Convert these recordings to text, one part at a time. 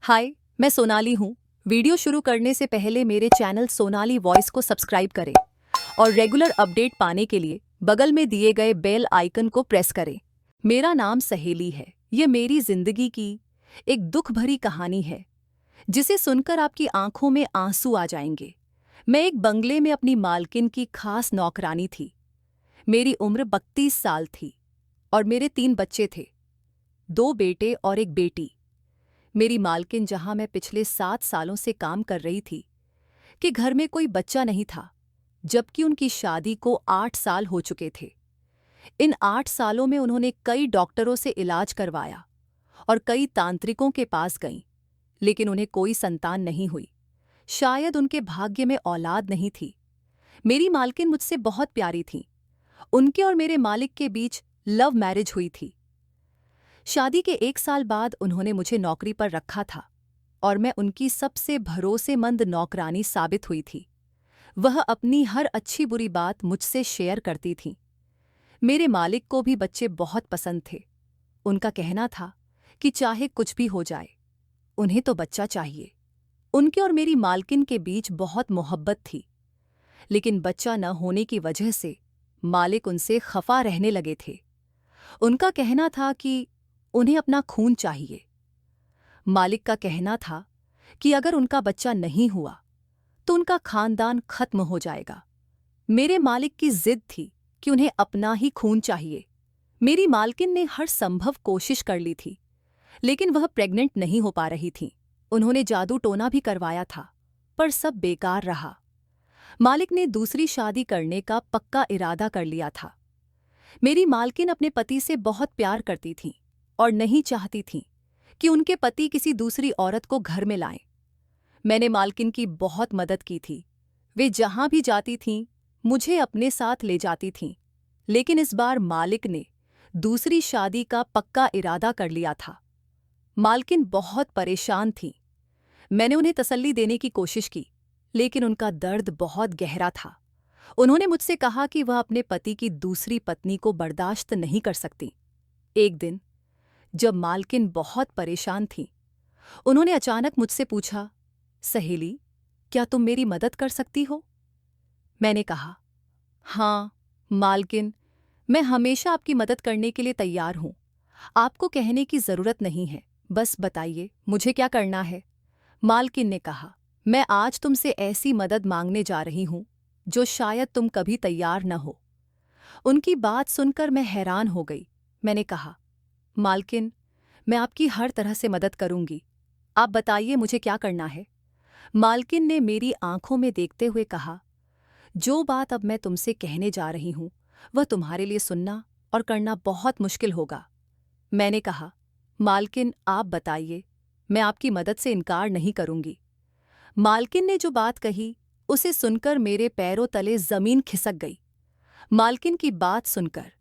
हाय, मैं सोनाली हूँ। वीडियो शुरू करने से पहले मेरे चैनल सोनाली वॉइस को सब्सक्राइब करें और रेगुलर अपडेट पाने के लिए बगल में दिए गए बेल आइकन को प्रेस करें। मेरा नाम सहेली है। ये मेरी जिंदगी की एक दुख भरी कहानी है जिसे सुनकर आपकी आंखों में आंसू आ जाएंगे। मैं एक बंगले में अपनी मालकिन की खास नौकरानी थी। मेरी उम्र 32 साल थी और मेरे 3 बच्चे थे, 2 बेटे और एक बेटी। मेरी मालकिन, जहां मैं पिछले 7 सालों से काम कर रही थी, कि घर में कोई बच्चा नहीं था, जबकि उनकी शादी को 8 साल हो चुके थे। इन 8 सालों में उन्होंने कई डॉक्टरों से इलाज करवाया और कई तांत्रिकों के पास गईं, लेकिन उन्हें कोई संतान नहीं हुई। शायद उनके भाग्य में औलाद नहीं थी। मेरी मालकिन मुझसे बहुत प्यारी थीं। उनके और मेरे मालिक के बीच लव मैरिज हुई थी। शादी के 1 साल बाद उन्होंने मुझे नौकरी पर रखा था और मैं उनकी सबसे भरोसेमंद नौकरानी साबित हुई थी। वह अपनी हर अच्छी बुरी बात मुझसे शेयर करती थीं। मेरे मालिक को भी बच्चे बहुत पसंद थे। उनका कहना था कि चाहे कुछ भी हो जाए, उन्हें तो बच्चा चाहिए। उनके और मेरी मालकिन के बीच बहुत मोहब्बत थी, लेकिन बच्चा न होने की वजह से मालिक उनसे खफा रहने लगे थे। उनका कहना था कि उन्हें अपना खून चाहिए। मालिक का कहना था कि अगर उनका बच्चा नहीं हुआ तो उनका खानदान खत्म हो जाएगा। मेरे मालिक की जिद थी कि उन्हें अपना ही खून चाहिए। मेरी मालकिन ने हर संभव कोशिश कर ली थी, लेकिन वह प्रेग्नेंट नहीं हो पा रही थी। उन्होंने जादू टोना भी करवाया था, पर सब बेकार रहा। मालिक ने दूसरी शादी करने का पक्का इरादा कर लिया था। मेरी मालकिन अपने पति से बहुत प्यार करती थीं और नहीं चाहती थीं कि उनके पति किसी दूसरी औरत को घर में लाएं। मैंने मालकिन की बहुत मदद की थी। वे जहां भी जाती थीं, मुझे अपने साथ ले जाती थीं। लेकिन इस बार मालिक ने दूसरी शादी का पक्का इरादा कर लिया था। मालकिन बहुत परेशान थी। मैंने उन्हें तसल्ली देने की कोशिश की, लेकिन उनका दर्द बहुत गहरा था। उन्होंने मुझसे कहा कि वह अपने पति की दूसरी पत्नी को बर्दाश्त नहीं कर सकती। एक दिन जब मालकिन बहुत परेशान थी, उन्होंने अचानक मुझसे पूछा, सहेली, क्या तुम मेरी मदद कर सकती हो? मैंने कहा, हाँ मालकिन, मैं हमेशा आपकी मदद करने के लिए तैयार हूं। आपको कहने की जरूरत नहीं है, बस बताइए मुझे क्या करना है। मालकिन ने कहा, मैं आज तुमसे ऐसी मदद मांगने जा रही हूं जो शायद तुम कभी तैयार न हो। उनकी बात सुनकर मैं हैरान हो गई। मैंने कहा, मालकिन, मैं आपकी हर तरह से मदद करूंगी। आप बताइए मुझे क्या करना है। मालकिन ने मेरी आंखों में देखते हुए कहा, जो बात अब मैं तुमसे कहने जा रही हूं वह तुम्हारे लिए सुनना और करना बहुत मुश्किल होगा। मैंने कहा, मालकिन आप बताइए, मैं आपकी मदद से इनकार नहीं करूंगी। मालकिन ने जो बात कही उसे सुनकर मेरे पैरों तले जमीन खिसक गई। मालकिन की बात सुनकर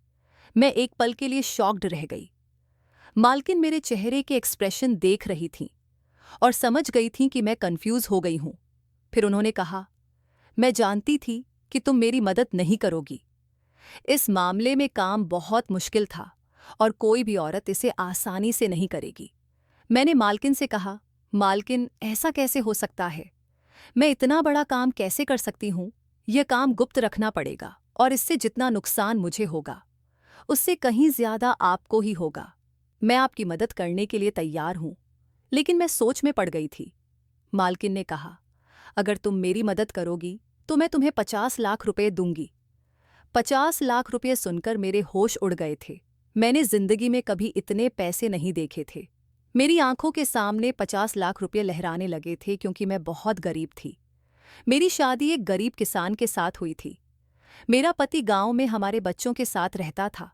मैं एक पल के लिए शॉक्ड रह गई। मालकिन मेरे चेहरे के एक्सप्रेशन देख रही थीं और समझ गई थीं कि मैं कंफ्यूज हो गई हूं। फिर उन्होंने कहा, मैं जानती थी कि तुम मेरी मदद नहीं करोगी। इस मामले में काम बहुत मुश्किल था और कोई भी औरत इसे आसानी से नहीं करेगी। मैंने मालकिन से कहा, मालकिन, ऐसा कैसे हो सकता है? मैं इतना बड़ा काम कैसे कर सकती हूँ? यह काम गुप्त रखना पड़ेगा और इससे जितना नुकसान मुझे होगा, उससे कहीं ज्यादा आपको ही होगा। मैं आपकी मदद करने के लिए तैयार हूं। लेकिन मैं सोच में पड़ गई थी। मालकिन ने कहा, अगर तुम मेरी मदद करोगी तो मैं तुम्हें 50 लाख रुपए दूंगी। 50 लाख रुपये सुनकर मेरे होश उड़ गए थे। मैंने जिंदगी में कभी इतने पैसे नहीं देखे थे। मेरी आंखों के सामने 50 लाख रुपये लहराने लगे थे क्योंकि मैं बहुत गरीब थी। मेरी शादी एक गरीब किसान के साथ हुई थी। मेरा पति गांव में हमारे बच्चों के साथ रहता था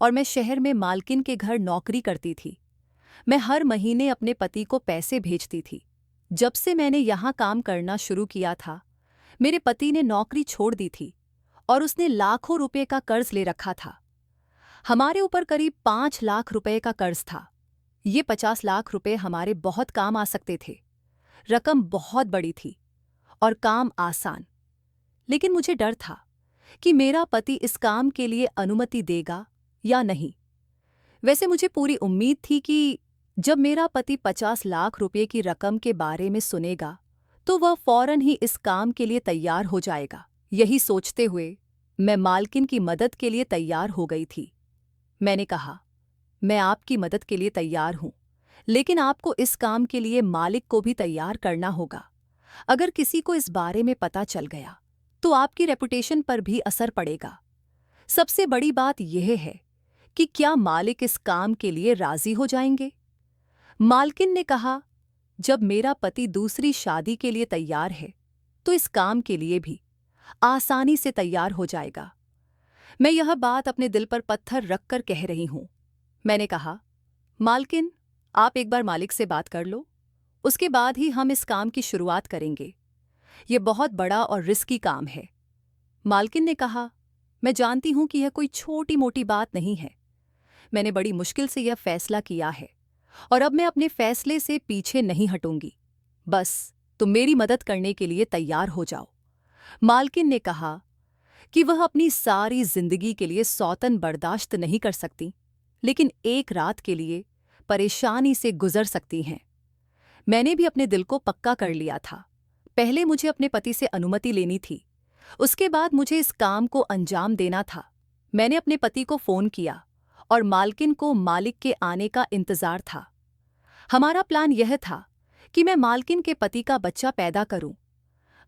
और मैं शहर में मालकिन के घर नौकरी करती थी। मैं हर महीने अपने पति को पैसे भेजती थी। जब से मैंने यहाँ काम करना शुरू किया था, मेरे पति ने नौकरी छोड़ दी थी और उसने लाखों रुपए का कर्ज ले रखा था। हमारे ऊपर करीब 5 लाख रुपए का कर्ज था। ये 50 लाख रुपए हमारे बहुत काम आ सकते थे। रकम बहुत बड़ी थी और काम आसान, लेकिन मुझे डर था कि मेरा पति इस काम के लिए अनुमति देगा या नहीं। वैसे मुझे पूरी उम्मीद थी कि जब मेरा पति 50 लाख रुपए की रकम के बारे में सुनेगा तो वह फौरन ही इस काम के लिए तैयार हो जाएगा। यही सोचते हुए मैं मालकिन की मदद के लिए तैयार हो गई थी। मैंने कहा, मैं आपकी मदद के लिए तैयार हूं, लेकिन आपको इस काम के लिए मालिक को भी तैयार करना होगा। अगर किसी को इस बारे में पता चल गया तो आपकी रेपुटेशन पर भी असर पड़ेगा। सबसे बड़ी बात यह है कि क्या मालिक इस काम के लिए राजी हो जाएंगे? मालकिन ने कहा, जब मेरा पति दूसरी शादी के लिए तैयार है तो इस काम के लिए भी आसानी से तैयार हो जाएगा। मैं यह बात अपने दिल पर पत्थर रखकर कह रही हूं। मैंने कहा, मालकिन, आप एक बार मालिक से बात कर लो, उसके बाद ही हम इस काम की शुरुआत करेंगे। यह बहुत बड़ा और रिस्की काम है। मालकिन ने कहा, मैं जानती हूं कि यह कोई छोटी मोटी बात नहीं है। मैंने बड़ी मुश्किल से यह फैसला किया है और अब मैं अपने फैसले से पीछे नहीं हटूंगी। बस तुम मेरी मदद करने के लिए तैयार हो जाओ। मालकिन ने कहा कि वह अपनी सारी जिंदगी के लिए सौतन बर्दाश्त नहीं कर सकती, लेकिन एक रात के लिए परेशानी से गुजर सकती हैं। मैंने भी अपने दिल को पक्का कर लिया था। पहले मुझे अपने पति से अनुमति लेनी थी, उसके बाद मुझे इस काम को अंजाम देना था। मैंने अपने पति को फोन किया और मालकिन को मालिक के आने का इंतजार था। हमारा प्लान यह था कि मैं मालकिन के पति का बच्चा पैदा करूं।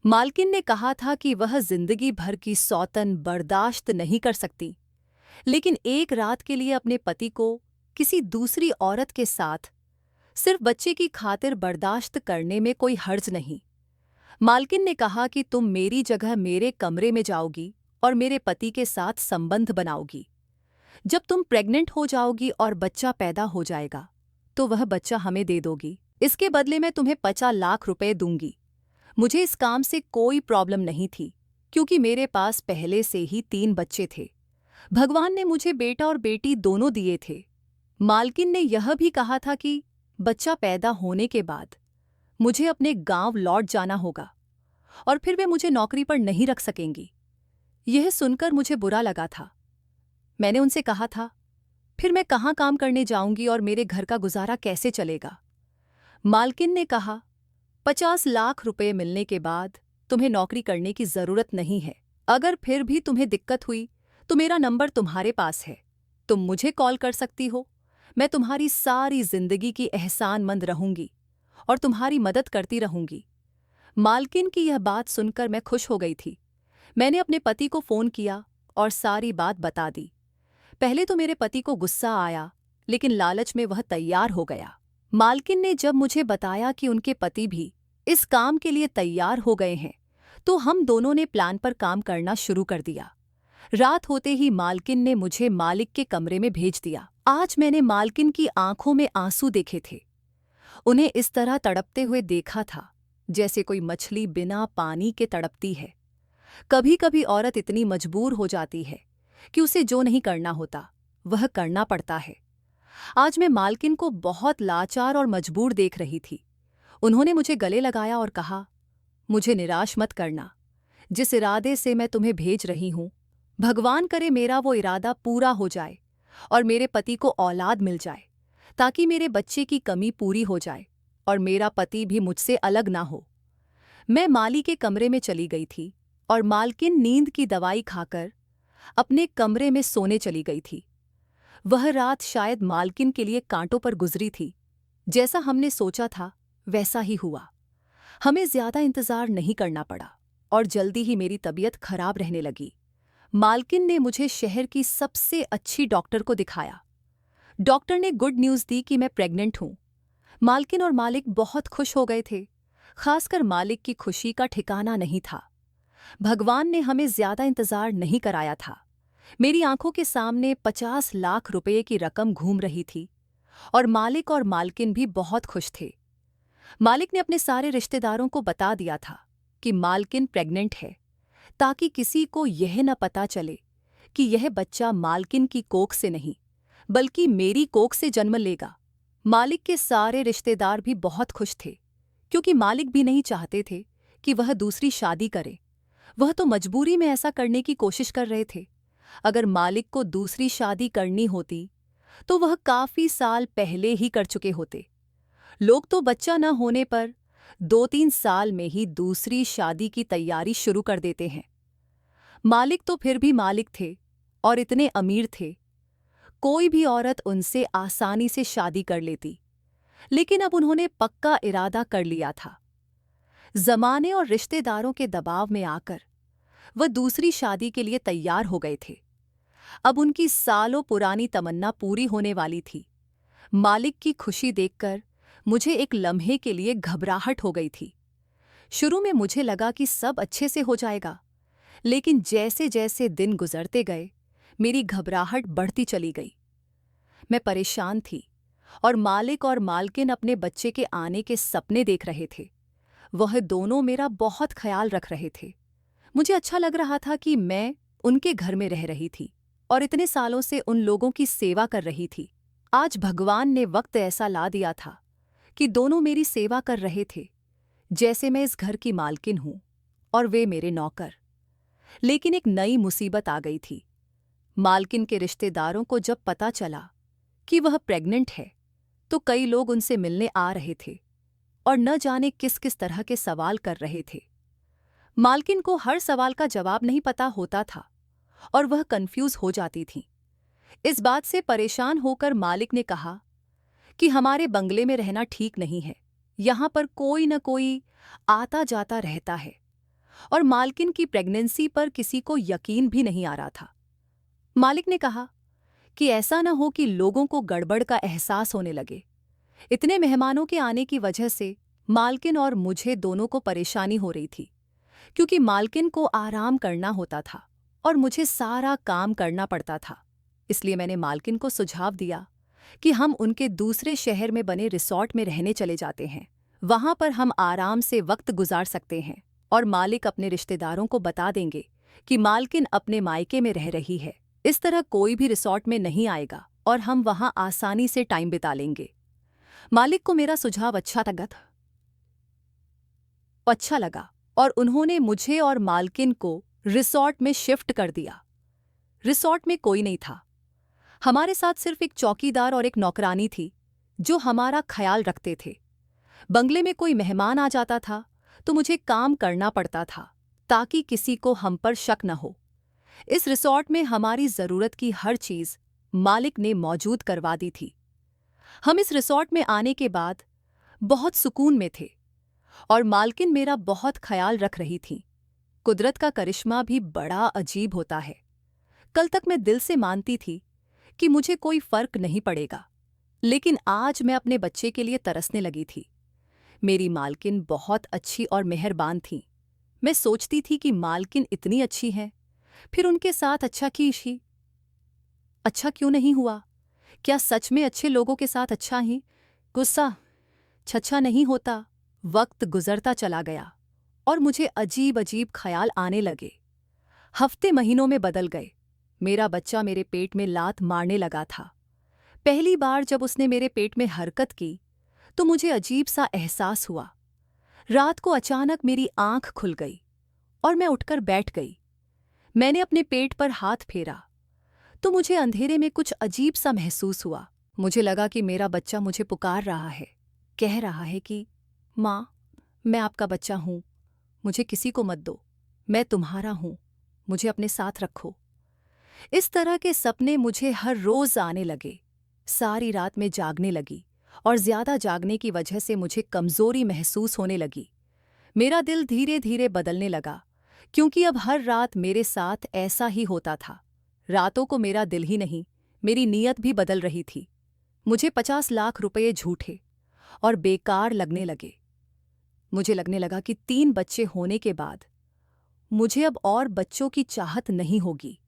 मालकिन ने कहा था कि वह जिंदगी भर की सौतन बर्दाश्त नहीं कर सकती, लेकिन एक रात के लिए अपने पति को किसी दूसरी औरत के साथ सिर्फ बच्चे की खातिर बर्दाश्त करने में कोई हर्ज नहीं। मालकिन ने कहा कि तुम मेरी जगह मेरे कमरे में जाओगी और मेरे पति के साथ संबंध बनाओगी। जब तुम प्रेग्नेंट हो जाओगी और बच्चा पैदा हो जाएगा तो वह बच्चा हमें दे दोगी। इसके बदले मैं तुम्हें 50 लाख रुपए दूंगी। मुझे इस काम से कोई प्रॉब्लम नहीं थी, क्योंकि मेरे पास पहले से ही 3 बच्चे थे। भगवान ने मुझे बेटा और बेटी दोनों दिए थे। मालकिन ने यह भी कहा था कि बच्चा पैदा होने के बाद मुझे अपने गांव लौट जाना होगा और फिर वे मुझे नौकरी पर नहीं रख सकेंगी। यह सुनकर मुझे बुरा लगा था। मैंने उनसे कहा था, फिर मैं कहाँ काम करने जाऊंगी और मेरे घर का गुजारा कैसे चलेगा? मालकिन ने कहा, 50 लाख रुपए मिलने के बाद तुम्हें नौकरी करने की जरूरत नहीं है। अगर फिर भी तुम्हें दिक्कत हुई तो मेरा नंबर तुम्हारे पास है, तुम मुझे कॉल कर सकती हो। मैं तुम्हारी सारी जिंदगी की एहसानमंद रहूंगी और तुम्हारी मदद करती रहूंगी। मालकिन की यह बात सुनकर मैं खुश हो गई थी। मैंने अपने पति को फोन किया और सारी बात बता दी। पहले तो मेरे पति को गुस्सा आया, लेकिन लालच में वह तैयार हो गया। मालकिन ने जब मुझे बताया कि उनके पति भी इस काम के लिए तैयार हो गए हैं, तो हम दोनों ने प्लान पर काम करना शुरू कर दिया। रात होते ही मालकिन ने मुझे मालिक के कमरे में भेज दिया। आज मैंने मालकिन की आंखों में आंसू देखे थे। उन्हें इस तरह तड़पते हुए देखा था जैसे कोई मछली बिना पानी के तड़पती है। कभी कभी औरत इतनी मजबूर हो जाती है कि उसे जो नहीं करना होता वह करना पड़ता है। आज मैं मालकिन को बहुत लाचार और मजबूर देख रही थी। उन्होंने मुझे गले लगाया और कहा, मुझे निराश मत करना। जिस इरादे से मैं तुम्हें भेज रही हूं, भगवान करे मेरा वो इरादा पूरा हो जाए और मेरे पति को औलाद मिल जाए, ताकि मेरे बच्चे की कमी पूरी हो जाए और मेरा पति भी मुझसे अलग ना हो। मैं माली के कमरे में चली गई थी और मालकिन नींद की दवाई खाकर अपने कमरे में सोने चली गई थी। वह रात शायद मालकिन के लिए कांटों पर गुजरी थी। जैसा हमने सोचा था वैसा ही हुआ। हमें ज्यादा इंतजार नहीं करना पड़ा और जल्दी ही मेरी तबीयत खराब रहने लगी। मालकिन ने मुझे शहर की सबसे अच्छी डॉक्टर को दिखाया। डॉक्टर ने गुड न्यूज़ दी कि मैं प्रेग्नेंट हूं। मालकिन और मालिक बहुत खुश हो गए थे। खासकर मालिक की खुशी का ठिकाना नहीं था। भगवान ने हमें ज्यादा इंतजार नहीं कराया था। मेरी आंखों के सामने 50 लाख रुपए की रकम घूम रही थी और मालिक और मालकिन भी बहुत खुश थे। मालिक ने अपने सारे रिश्तेदारों को बता दिया था कि मालकिन प्रेग्नेंट है, ताकि किसी को यह न पता चले कि यह बच्चा मालकिन की कोख से नहीं बल्कि मेरी कोख से जन्म लेगा। मालिक के सारे रिश्तेदार भी बहुत खुश थे, क्योंकि मालिक भी नहीं चाहते थे कि वह दूसरी शादी करे। वह तो मजबूरी में ऐसा करने की कोशिश कर रहे थे। अगर मालिक को दूसरी शादी करनी होती तो वह काफी साल पहले ही कर चुके होते। लोग तो बच्चा न होने पर 2-3 साल में ही दूसरी शादी की तैयारी शुरू कर देते हैं। मालिक तो फिर भी मालिक थे और इतने अमीर थे, कोई भी औरत उनसे आसानी से शादी कर लेती। लेकिन अब उन्होंने पक्का इरादा कर लिया था। जमाने और रिश्तेदारों के दबाव में आकर वह दूसरी शादी के लिए तैयार हो गए थे। अब उनकी सालों पुरानी तमन्ना पूरी होने वाली थी। मालिक की खुशी देखकर मुझे एक लम्हे के लिए घबराहट हो गई थी। शुरू में मुझे लगा कि सब अच्छे से हो जाएगा, लेकिन जैसे जैसे दिन गुजरते गए मेरी घबराहट बढ़ती चली गई। मैं परेशान थी और मालिक और मालकिन अपने बच्चे के आने के सपने देख रहे थे। वह दोनों मेरा बहुत ख्याल रख रहे थे। मुझे अच्छा लग रहा था कि मैं उनके घर में रह रही थी और इतने सालों से उन लोगों की सेवा कर रही थी। आज भगवान ने वक्त ऐसा ला दिया था कि दोनों मेरी सेवा कर रहे थे, जैसे मैं इस घर की मालकिन हूं और वे मेरे नौकर। लेकिन एक नई मुसीबत आ गई थी। मालकिन के रिश्तेदारों को जब पता चला कि वह प्रेग्नेंट है, तो कई लोग उनसे मिलने आ रहे थे और न जाने किस किस तरह के सवाल कर रहे थे। मालकिन को हर सवाल का जवाब नहीं पता होता था और वह कंफ्यूज हो जाती थी। इस बात से परेशान होकर मालिक ने कहा कि हमारे बंगले में रहना ठीक नहीं है। यहाँ पर कोई न कोई आता जाता रहता है और मालकिन की प्रेगनेंसी पर किसी को यकीन भी नहीं आ रहा था। मालिक ने कहा कि ऐसा न हो कि लोगों को गड़बड़ का एहसास होने लगे। इतने मेहमानों के आने की वजह से मालकिन और मुझे दोनों को परेशानी हो रही थी, क्योंकि मालकिन को आराम करना होता था और मुझे सारा काम करना पड़ता था। इसलिए मैंने मालकिन को सुझाव दिया कि हम उनके दूसरे शहर में बने रिसॉर्ट में रहने चले जाते हैं। वहां पर हम आराम से वक्त गुजार सकते हैं और मालिक अपने रिश्तेदारों को बता देंगे कि मालकिन अपने मायके में रह रही है। इस तरह कोई भी रिसॉर्ट में नहीं आएगा और हम वहां आसानी से टाइम बिता लेंगे। मालिक को मेरा सुझाव अच्छा लगा और उन्होंने मुझे और मालकिन को रिसॉर्ट में शिफ्ट कर दिया। रिसॉर्ट में कोई नहीं था। हमारे साथ सिर्फ एक चौकीदार और एक नौकरानी थी जो हमारा ख्याल रखते थे। बंगले में कोई मेहमान आ जाता था तो मुझे काम करना पड़ता था ताकि किसी को हम पर शक न हो। इस रिसॉर्ट में हमारी जरूरत की हर चीज मालिक ने मौजूद करवा दी थी। हम इस रिसॉर्ट में आने के बाद बहुत सुकून में थे और मालकिन मेरा बहुत ख्याल रख रही थी। कुदरत का करिश्मा भी बड़ा अजीब होता है। कल तक मैं दिल से मानती थी कि मुझे कोई फर्क नहीं पड़ेगा, लेकिन आज मैं अपने बच्चे के लिए तरसने लगी थी। मेरी मालकिन बहुत अच्छी और मेहरबान थी। मैं सोचती थी कि मालकिन इतनी अच्छी है, फिर उनके साथ अच्छा क्यों नहीं हुआ? क्या सच में अच्छे लोगों के साथ अच्छा ही गुस्सा छच्छा नहीं होता? वक्त गुजरता चला गया और मुझे अजीब अजीब ख्याल आने लगे। हफ्ते महीनों में बदल गए। मेरा बच्चा मेरे पेट में लात मारने लगा था। पहली बार जब उसने मेरे पेट में हरकत की तो मुझे अजीब सा एहसास हुआ। रात को अचानक मेरी आंख खुल गई और मैं उठकर बैठ गई। मैंने अपने पेट पर हाथ फेरा तो मुझे अंधेरे में कुछ अजीब सा महसूस हुआ। मुझे लगा कि मेरा बच्चा मुझे पुकार रहा है, कह रहा है कि माँ, मैं आपका बच्चा हूं, मुझे किसी को मत दो, मैं तुम्हारा हूं, मुझे अपने साथ रखो। इस तरह के सपने मुझे हर रोज आने लगे। सारी रात में जागने लगी और ज्यादा जागने की वजह से मुझे कमजोरी महसूस होने लगी। मेरा दिल धीरे धीरे बदलने लगा, क्योंकि अब हर रात मेरे साथ ऐसा ही होता था। रातों को मेरा दिल ही नहीं, मेरी नीयत भी बदल रही थी। मुझे 50 लाख रुपये झूठे और बेकार लगने लगे। मुझे लगने लगा कि 3 बच्चे होने के बाद मुझे अब और बच्चों की चाहत नहीं होगी।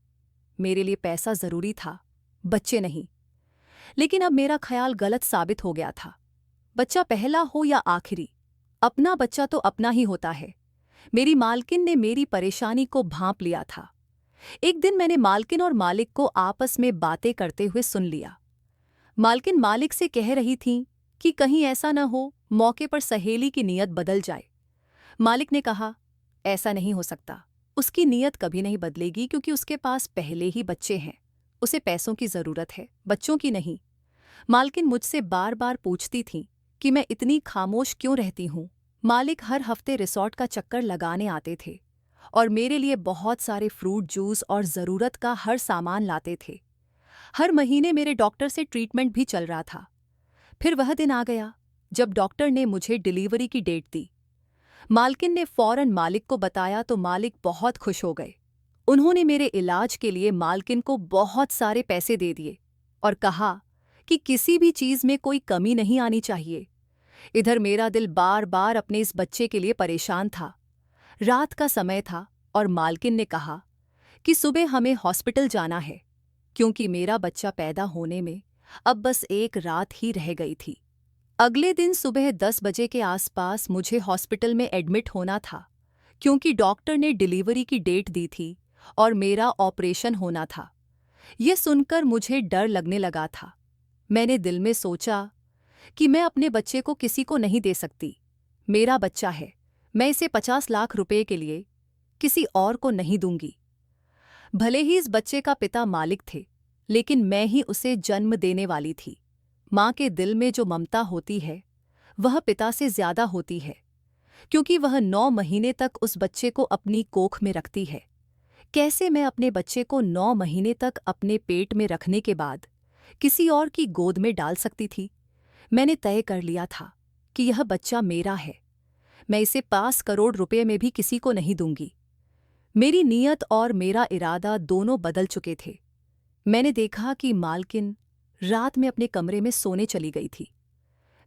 मेरे लिए पैसा जरूरी था, बच्चे नहीं। लेकिन अब मेरा ख्याल गलत साबित हो गया था। बच्चा पहला हो या आखिरी, अपना बच्चा तो अपना ही होता है। मेरी मालकिन ने मेरी परेशानी को भांप लिया था। एक दिन मैंने मालकिन और मालिक को आपस में बातें करते हुए सुन लिया। मालकिन मालिक से कह रही थी कि कहीं ऐसा न हो मौके पर सहेली की नीयत बदल जाए। मालिक ने कहा, ऐसा नहीं हो सकता, उसकी नीयत कभी नहीं बदलेगी क्योंकि उसके पास पहले ही बच्चे हैं, उसे पैसों की जरूरत है, बच्चों की नहीं। मालकिन मुझसे बार बार पूछती थी कि मैं इतनी खामोश क्यों रहती हूँ। मालिक हर हफ्ते रिसॉर्ट का चक्कर लगाने आते थे और मेरे लिए बहुत सारे फ्रूट जूस और ज़रूरत का हर सामान लाते थे। हर महीने मेरे डॉक्टर से ट्रीटमेंट भी चल रहा था। फिर वह दिन आ गया जब डॉक्टर ने मुझे डिलीवरी की डेट दी। मालकिन ने फौरन मालिक को बताया तो मालिक बहुत खुश हो गए। उन्होंने मेरे इलाज के लिए मालकिन को बहुत सारे पैसे दे दिए और कहा कि किसी भी चीज़ में कोई कमी नहीं आनी चाहिए। इधर मेरा दिल बार बार अपने इस बच्चे के लिए परेशान था। रात का समय था और मालकिन ने कहा कि सुबह हमें हॉस्पिटल जाना है, क्योंकि मेरा बच्चा पैदा होने में अब बस एक रात ही रह गई थी। अगले दिन सुबह 10 बजे के आसपास मुझे हॉस्पिटल में एडमिट होना था, क्योंकि डॉक्टर ने डिलीवरी की डेट दी थी और मेरा ऑपरेशन होना था। यह सुनकर मुझे डर लगने लगा था। मैंने दिल में सोचा कि मैं अपने बच्चे को किसी को नहीं दे सकती। मेरा बच्चा है, मैं इसे 50 लाख रुपए के लिए किसी और को नहीं दूंगी। भले ही इस बच्चे का पिता मालिक थे, लेकिन मैं ही उसे जन्म देने वाली थी। माँ के दिल में जो ममता होती है वह पिता से ज्यादा होती है, क्योंकि वह 9 महीने तक उस बच्चे को अपनी कोख में रखती है। कैसे मैं अपने बच्चे को 9 महीने तक अपने पेट में रखने के बाद किसी और की गोद में डाल सकती थी? मैंने तय कर लिया था कि यह बच्चा मेरा है। मैं इसे 5 करोड़ रुपए में भी किसी को नहीं दूंगी। मेरी नीयत और मेरा इरादा दोनों बदल चुके थे। मैंने देखा कि मालकिन रात में अपने कमरे में सोने चली गई थी।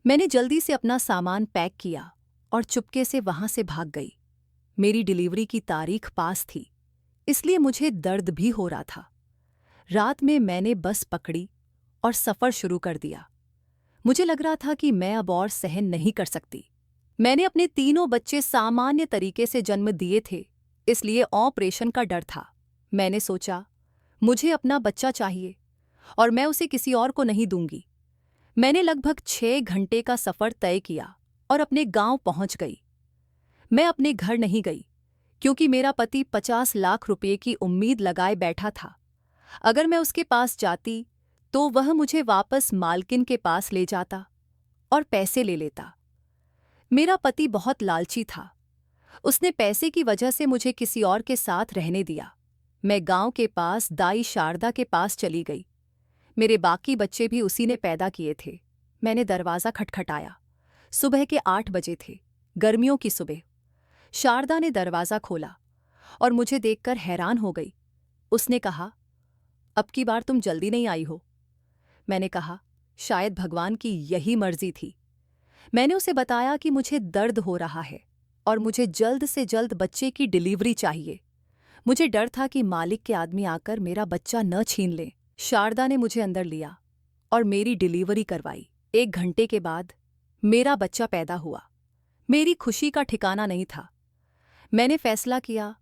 मैंने जल्दी से अपना सामान पैक किया और चुपके से वहां से भाग गई। मेरी डिलीवरी की तारीख पास थी, इसलिए मुझे दर्द भी हो रहा था। रात में मैंने बस पकड़ी और सफ़र शुरू कर दिया। मुझे लग रहा था कि मैं अब और सहन नहीं कर सकती। मैंने अपने तीनों बच्चे सामान्य तरीके से जन्म दिए थे, इसलिए ऑपरेशन का डर था। मैंने सोचा, मुझे अपना बच्चा चाहिए और मैं उसे किसी और को नहीं दूंगी। मैंने लगभग 6 घंटे का सफ़र तय किया और अपने गांव पहुंच गई। मैं अपने घर नहीं गई, क्योंकि मेरा पति 50 लाख रुपए की उम्मीद लगाए बैठा था। अगर मैं उसके पास जाती तो वह मुझे वापस मालकिन के पास ले जाता और पैसे ले लेता। मेरा पति बहुत लालची था। उसने पैसे की वजह से मुझे किसी और के साथ रहने दिया। मैं गांव के पास दाई शारदा के पास चली गई। मेरे बाकी बच्चे भी उसी ने पैदा किए थे। मैंने दरवाज़ा खटखटाया। सुबह के 8 बजे थे, गर्मियों की सुबह। शारदा ने दरवाज़ा खोला और मुझे देखकर हैरान हो गई। उसने कहा, अब की बार तुम जल्दी नहीं आई हो। मैंने कहा, शायद भगवान की यही मर्जी थी। मैंने उसे बताया कि मुझे दर्द हो रहा है और मुझे जल्द से जल्द बच्चे की डिलीवरी चाहिए। मुझे डर था कि मालिक के आदमी आकर मेरा बच्चा न छीन लें। शारदा ने मुझे अंदर लिया और मेरी डिलीवरी करवाई। 1 घंटे के बाद मेरा बच्चा पैदा हुआ। मेरी खुशी का ठिकाना नहीं था। मैंने फैसला किया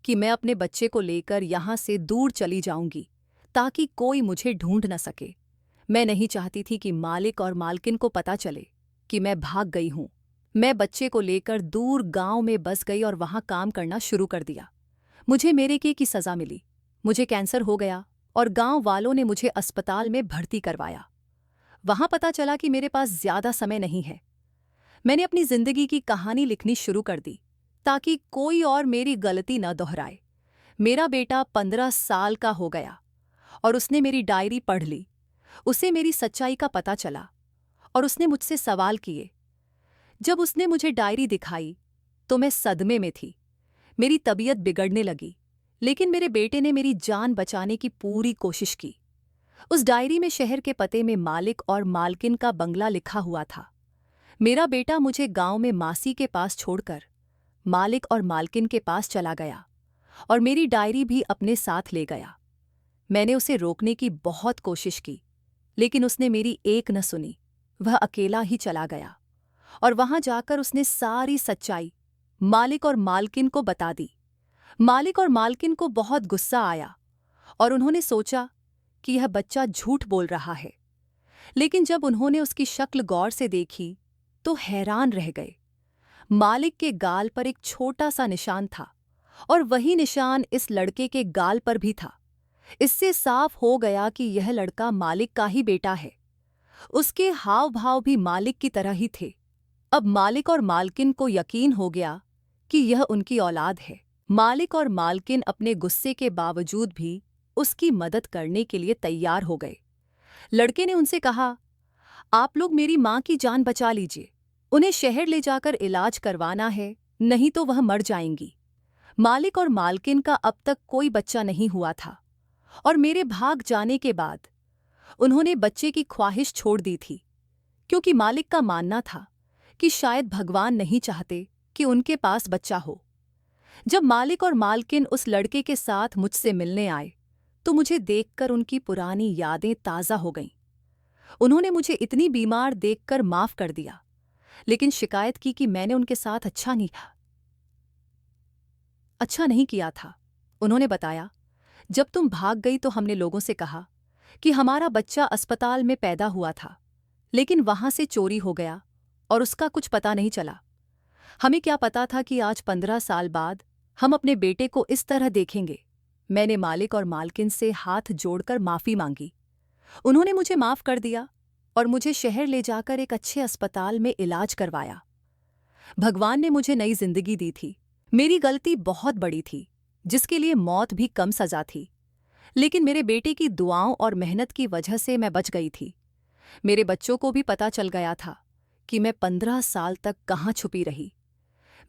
कि मैं अपने बच्चे को लेकर यहाँ से दूर चली जाऊंगी, ताकि कोई मुझे ढूंढ न सके। मैं नहीं चाहती थी कि मालिक और मालकिन को पता चले कि मैं भाग गई हूँ। मैं बच्चे को लेकर दूर गांव में बस गई और वहां काम करना शुरू कर दिया। मुझे मेरे किए की सज़ा मिली। मुझे कैंसर हो गया और गांव वालों ने मुझे अस्पताल में भर्ती करवाया। वहां पता चला कि मेरे पास ज्यादा समय नहीं है। मैंने अपनी जिंदगी की कहानी लिखनी शुरू कर दी, ताकि कोई और मेरी गलती न दोहराए। मेरा बेटा 15 साल का हो गया और उसने मेरी डायरी पढ़ ली। उसे मेरी सच्चाई का पता चला और उसने मुझसे सवाल किए। जब उसने मुझे डायरी दिखाई तो मैं सदमे में थी। मेरी तबीयत बिगड़ने लगी, लेकिन मेरे बेटे ने मेरी जान बचाने की पूरी कोशिश की। उस डायरी में शहर के पते में मालिक और मालकिन का बंगला लिखा हुआ था। मेरा बेटा मुझे गांव में मासी के पास छोड़कर मालिक और मालकिन के पास चला गया और मेरी डायरी भी अपने साथ ले गया। मैंने उसे रोकने की बहुत कोशिश की, लेकिन उसने मेरी एक न सुनी। वह अकेला ही चला गया और वहां जाकर उसने सारी सच्चाई मालिक और मालकिन को बता दी। मालिक और मालकिन को बहुत गुस्सा आया और उन्होंने सोचा कि यह बच्चा झूठ बोल रहा है। लेकिन जब उन्होंने उसकी शक्ल गौर से देखी तो हैरान रह गए। मालिक के गाल पर एक छोटा सा निशान था और वही निशान इस लड़के के गाल पर भी था। इससे साफ हो गया कि यह लड़का मालिक का ही बेटा है। उसके हाव भाव भी मालिक की तरह ही थे। अब मालिक और मालकिन को यकीन हो गया कि यह उनकी औलाद है। मालिक और मालकिन अपने गुस्से के बावजूद भी उसकी मदद करने के लिए तैयार हो गए। लड़के ने उनसे कहा, आप लोग मेरी माँ की जान बचा लीजिए। उन्हें शहर ले जाकर इलाज करवाना है, नहीं तो वह मर जाएंगी। मालिक और मालकिन का अब तक कोई बच्चा नहीं हुआ था और मेरे भाग जाने के बाद उन्होंने बच्चे की ख्वाहिश छोड़ दी थी, क्योंकि मालिक का मानना था कि शायद भगवान नहीं चाहते कि उनके पास बच्चा हो। जब मालिक और मालकिन उस लड़के के साथ मुझसे मिलने आए तो मुझे देखकर उनकी पुरानी यादें ताज़ा हो गईं। उन्होंने मुझे इतनी बीमार देखकर माफ कर दिया, लेकिन शिकायत की कि मैंने उनके साथ अच्छा नहीं किया था। उन्होंने बताया, जब तुम भाग गई तो हमने लोगों से कहा कि हमारा बच्चा अस्पताल में पैदा हुआ था, लेकिन वहां से चोरी हो गया और उसका कुछ पता नहीं चला। हमें क्या पता था कि आज 15 साल बाद हम अपने बेटे को इस तरह देखेंगे। मैंने मालिक और मालकिन से हाथ जोड़कर माफी मांगी। उन्होंने मुझे माफ कर दिया और मुझे शहर ले जाकर एक अच्छे अस्पताल में इलाज करवाया। भगवान ने मुझे नई जिंदगी दी थी। मेरी गलती बहुत बड़ी थी, जिसके लिए मौत भी कम सजा थी, लेकिन मेरे बेटे की दुआओं और मेहनत की वजह से मैं बच गई थी। मेरे बच्चों को भी पता चल गया था कि मैं 15 साल तक कहाँ छुपी रही।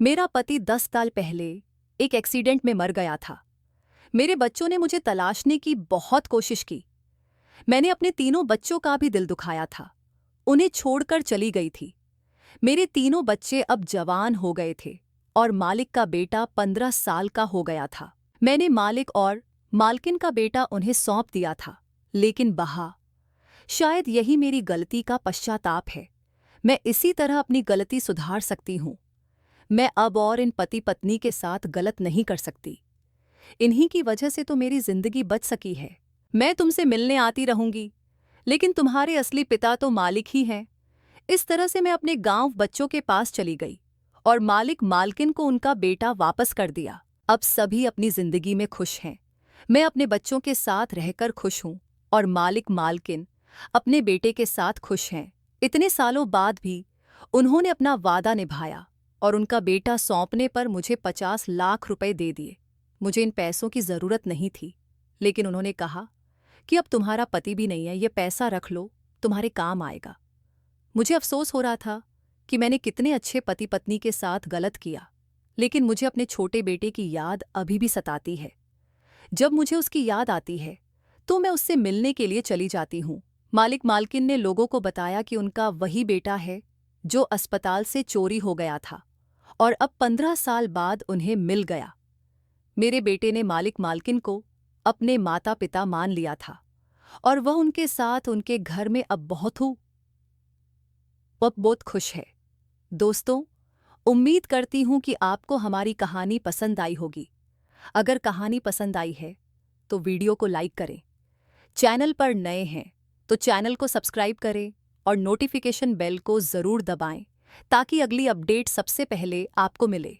मेरा पति 10 साल पहले एक एक्सीडेंट में मर गया था। मेरे बच्चों ने मुझे तलाशने की बहुत कोशिश की। मैंने अपने तीनों बच्चों का भी दिल दुखाया था। उन्हें छोड़कर चली गई थी। मेरे तीनों बच्चे अब जवान हो गए थे और मालिक का बेटा 15 साल का हो गया था। मैंने मालिक और मालकिन का बेटा उन्हें सौंप दिया था, लेकिन बहा। शायद यही मेरी गलती का पश्चाताप है। मैं इसी तरह अपनी गलती सुधार सकती हूँ। मैं अब और इन पति पत्नी के साथ गलत नहीं कर सकती। इन्हीं की वजह से तो मेरी जिंदगी बच सकी है। मैं तुमसे मिलने आती रहूंगी, लेकिन तुम्हारे असली पिता तो मालिक ही हैं। इस तरह से मैं अपने गांव बच्चों के पास चली गई और मालिक मालकिन को उनका बेटा वापस कर दिया। अब सभी अपनी जिंदगी में खुश हैं। मैं अपने बच्चों के साथ रहकर खुश हूं और मालिक मालकिन अपने बेटे के साथ खुश हैं। इतने सालों बाद भी उन्होंने अपना वादा निभाया और उनका बेटा सौंपने पर मुझे 50 लाख रुपए दे दिए। मुझे इन पैसों की जरूरत नहीं थी, लेकिन उन्होंने कहा कि अब तुम्हारा पति भी नहीं है, ये पैसा रख लो, तुम्हारे काम आएगा। मुझे अफसोस हो रहा था कि मैंने कितने अच्छे पति पत्नी के साथ गलत किया, लेकिन मुझे अपने छोटे बेटे की याद अभी भी सताती है। जब मुझे उसकी याद आती है तो मैं उससे मिलने के लिए चली जाती हूँ। मालिक मालकिन ने लोगों को बताया कि उनका वही बेटा है जो अस्पताल से चोरी हो गया था और अब 15 साल बाद उन्हें मिल गया। मेरे बेटे ने मालिक मालकिन को अपने माता पिता मान लिया था और वह उनके साथ उनके घर में अब बहुत खुश है। दोस्तों, उम्मीद करती हूँ कि आपको हमारी कहानी पसंद आई होगी। अगर कहानी पसंद आई है तो वीडियो को लाइक करें। चैनल पर नए हैं तो चैनल को सब्सक्राइब करें और नोटिफिकेशन बेल को ज़रूर दबाएं ताकि अगली अपडेट सबसे पहले आपको मिले।